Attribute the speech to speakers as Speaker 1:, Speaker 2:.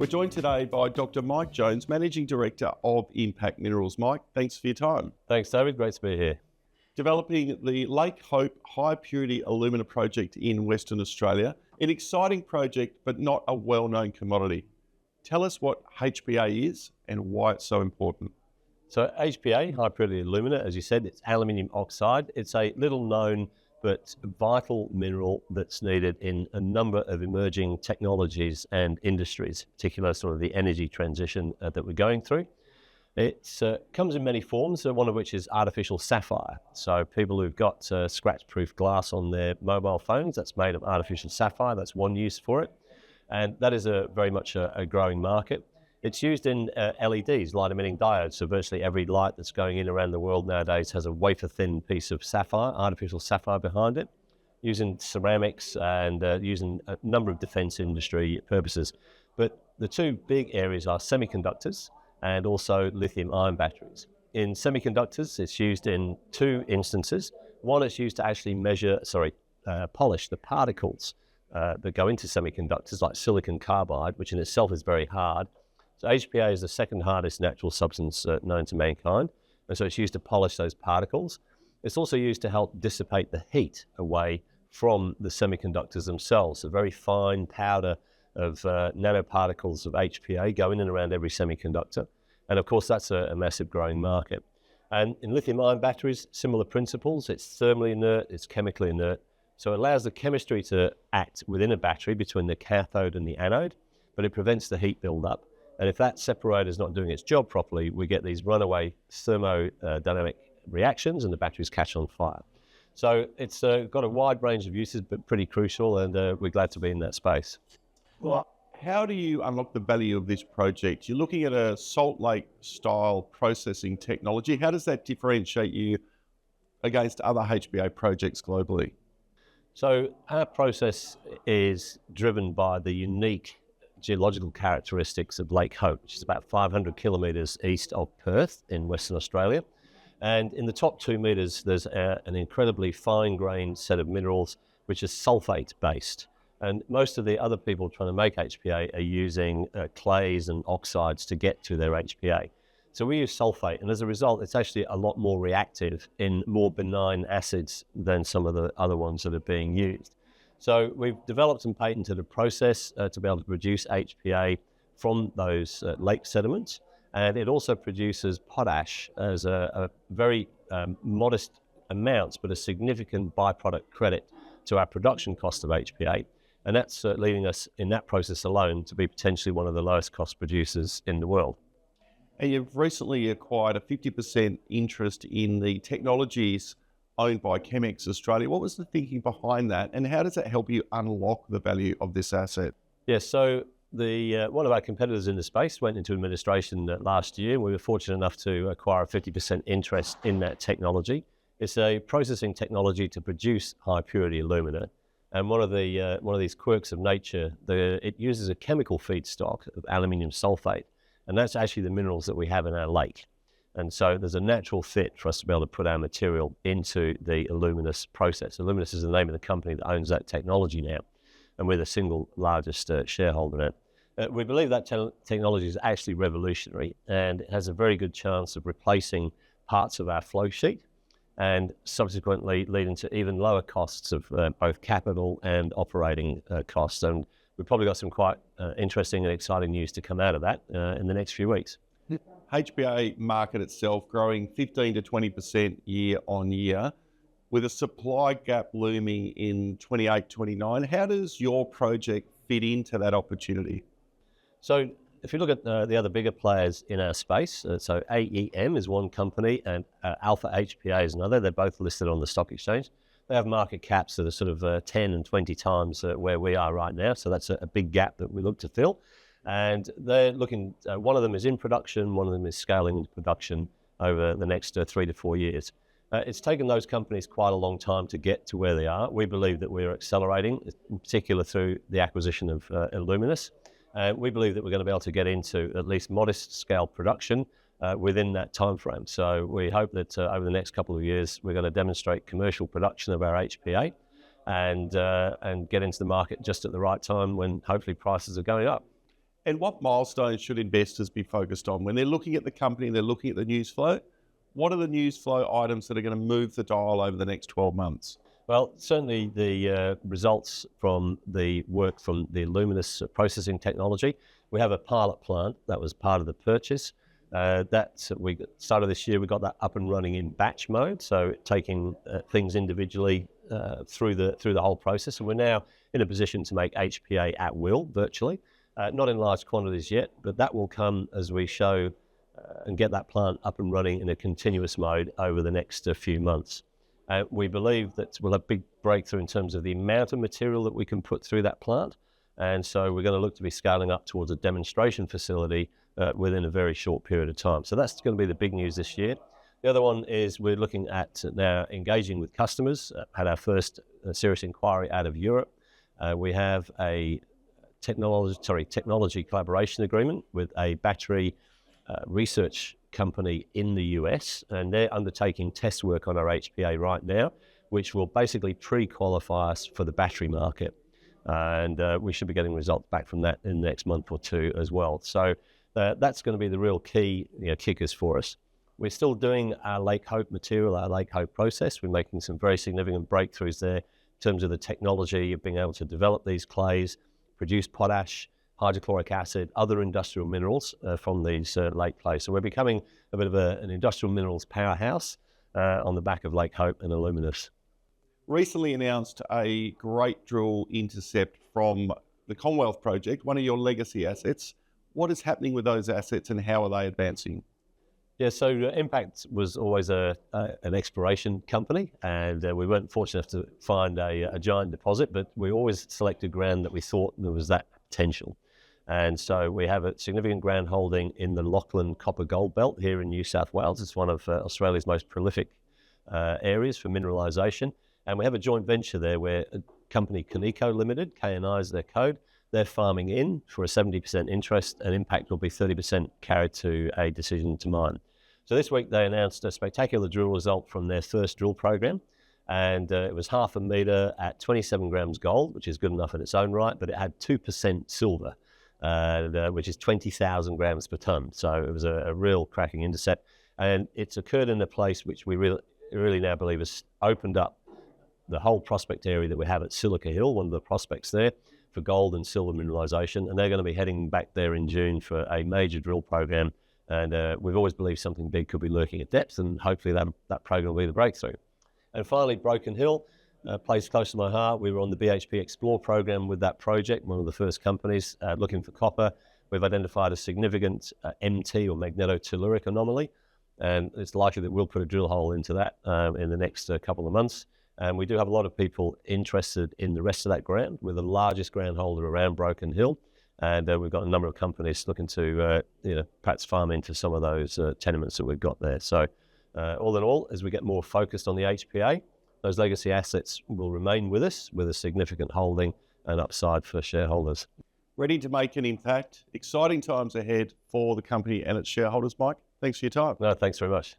Speaker 1: We're joined today by Dr. Mike Jones, Managing Director of Impact Minerals. Mike, thanks for your time.
Speaker 2: Thanks, David. Great to be here.
Speaker 1: Developing the Lake Hope High Purity Alumina project in Western Australia, an exciting project but not a well-known commodity. Tell us what HPA is and why it's so important.
Speaker 2: So HPA, high purity alumina, as you said, it's aluminium oxide. It's a little known but vital mineral that's needed in a number of emerging technologies and industries, particularly sort of the energy transition that we're going through. It comes in many forms, one of which is artificial sapphire. So people who've got scratch-proof glass on their mobile phones, that's made of artificial sapphire. That's one use for it. And that is very much a growing market. It's used in LEDs, light-emitting diodes, so virtually every light that's going in around the world nowadays has a wafer-thin piece of sapphire, artificial sapphire behind it, using ceramics and using a number of defense industry purposes. But the two big areas are semiconductors and also lithium-ion batteries. In semiconductors, it's used in two instances. One, it's used to actually polish the particles that go into semiconductors, like silicon carbide, which in itself is very hard. So HPA is the second hardest natural substance known to mankind, and so it's used to polish those particles. It's also used to help dissipate the heat away from the semiconductors themselves. A very fine powder of nanoparticles of HPA go in and around every semiconductor, and of course that's a massive growing market. And in lithium-ion batteries, similar principles. It's thermally inert, it's chemically inert, so it allows the chemistry to act within a battery between the cathode and the anode, but it prevents the heat buildup. And if that separator is not doing its job properly, we get these runaway thermodynamic reactions and the batteries catch on fire. So it's got a wide range of uses, but pretty crucial, and we're glad to be in that space.
Speaker 1: Well, how do you unlock the value of this project? You're looking at a Salt Lake style processing technology. How does that differentiate you against other HPA projects globally?
Speaker 2: So our process is driven by the unique geological characteristics of Lake Hope, which is about 500 kilometres east of Perth in Western Australia. And in the top 2 metres, there's an incredibly fine-grained set of minerals, which is sulfate-based. And most of the other people trying to make HPA are using clays and oxides to get to their HPA. So we use sulfate, and as a result, it's actually a lot more reactive in more benign acids than some of the other ones that are being used. So we've developed and patented a process to be able to produce HPA from those lake sediments, and it also produces potash as a very modest amounts, but a significant byproduct credit to our production cost of HPA. And that's leading us in that process alone to be potentially one of the lowest cost producers in the world.
Speaker 1: And you've recently acquired a 50% interest in the technologies owned by Chemex Australia. What was the thinking behind that, and how does it help you unlock the value of this asset?
Speaker 2: Yes, so one of our competitors in the space went into administration last year. We were fortunate enough to acquire a 50% interest in that technology. It's a processing technology to produce high purity alumina, and one of these quirks of nature, it uses a chemical feedstock of aluminium sulfate, and that's actually the minerals that we have in our lake. And so there's a natural fit for us to be able to put our material into the Aluminous process. Aluminous is the name of the company that owns that technology now, and we're the single largest shareholder in it. We believe that technology is actually revolutionary, and it has a very good chance of replacing parts of our flow sheet and subsequently leading to even lower costs of both capital and operating costs. And we've probably got some quite interesting and exciting news to come out of that in the next few weeks.
Speaker 1: HPA market itself growing 15 to 20% year on year, with a supply gap looming in 28, 29. How does your project fit into that opportunity?
Speaker 2: So if you look at the other bigger players in our space, so AEM is one company and Alpha HPA is another. They're both listed on the stock exchange. They have market caps that are sort of 10 and 20 times where we are right now. So that's a big gap that we look to fill. And they're looking, one of them is in production, one of them is scaling into production over the next 3 to 4 years. It's taken those companies quite a long time to get to where they are. We believe that we're accelerating, in particular through the acquisition of Aluminous. We believe that we're going to be able to get into at least modest scale production within that time frame. So we hope that over the next couple of years, we're going to demonstrate commercial production of our HPA and get into the market just at the right time when hopefully prices are going up.
Speaker 1: And what milestones should investors be focused on when they're looking at the company and they're looking at the news flow? What are the news flow items that are going to move the dial over the next 12 months?
Speaker 2: Well, certainly the results from the work from the Luminous processing technology. We have a pilot plant that was part of the purchase. We started this year. We got that up and running in batch mode, so taking things individually through the whole process. And we're now in a position to make HPA at will, virtually, not in large quantities yet, but that will come as we show and get that plant up and running in a continuous mode over the next few months. We believe that we'll have a big breakthrough in terms of the amount of material that we can put through that plant. And so we're going to look to be scaling up towards a demonstration facility within a very short period of time. So that's going to be the big news this year. The other one is we're looking at now engaging with customers. Had our first serious inquiry out of Europe. We have a technology collaboration agreement with a battery research company in the US, and they're undertaking test work on our HPA right now, which will basically pre-qualify us for the battery market. And we should be getting results back from that in the next month or two as well. So that's going to be the real key kickers for us. We're still doing our Lake Hope material, our Lake Hope process. We're making some very significant breakthroughs there in terms of the technology of being able to develop these clays, produce potash, hydrochloric acid, other industrial minerals from these lake clays. So we're becoming a bit of an industrial minerals powerhouse on the back of Lake Hope and Luminous.
Speaker 1: Recently announced a great drill intercept from the Commonwealth project, one of your legacy assets. What is happening with those assets and how are they advancing?
Speaker 2: Yeah, so Impact was always an exploration company, and we weren't fortunate enough to find a giant deposit, but we always selected ground that we thought there was that potential. And so we have a significant ground holding in the Lachlan Copper Gold Belt here in New South Wales. It's one of Australia's most prolific areas for mineralisation. And we have a joint venture there where a company, Kaneko Limited, KNI is their code, they're farming in for a 70% interest, and Impact will be 30% carried to a decision to mine. So this week they announced a spectacular drill result from their first drill program, and it was 0.5 metre at 27 grams gold, which is good enough in its own right, but it had 2% silver, which is 20,000 grams per tonne. So it was a real cracking intercept, and it's occurred in a place which we really now believe has opened up the whole prospect area that we have at Silica Hill, one of the prospects there for gold and silver mineralisation, and they're going to be heading back there in June for a major drill program. And we've always believed something big could be lurking at depth, and hopefully that program will be the breakthrough. And finally, Broken Hill, a place close to my heart. We were on the BHP Explore program with that project, one of the first companies looking for copper. We've identified a significant MT or magnetotelluric anomaly, and it's likely that we'll put a drill hole into that in the next couple of months. And we do have a lot of people interested in the rest of that ground. We're the largest ground holder around Broken Hill. And we've got a number of companies looking to perhaps farm into some of those tenements that we've got there. So all in all, as we get more focused on the HPA, those legacy assets will remain with us with a significant holding and upside for shareholders.
Speaker 1: Ready to make an impact. Exciting times ahead for the company and its shareholders, Mike. Thanks for your time.
Speaker 2: No, thanks very much.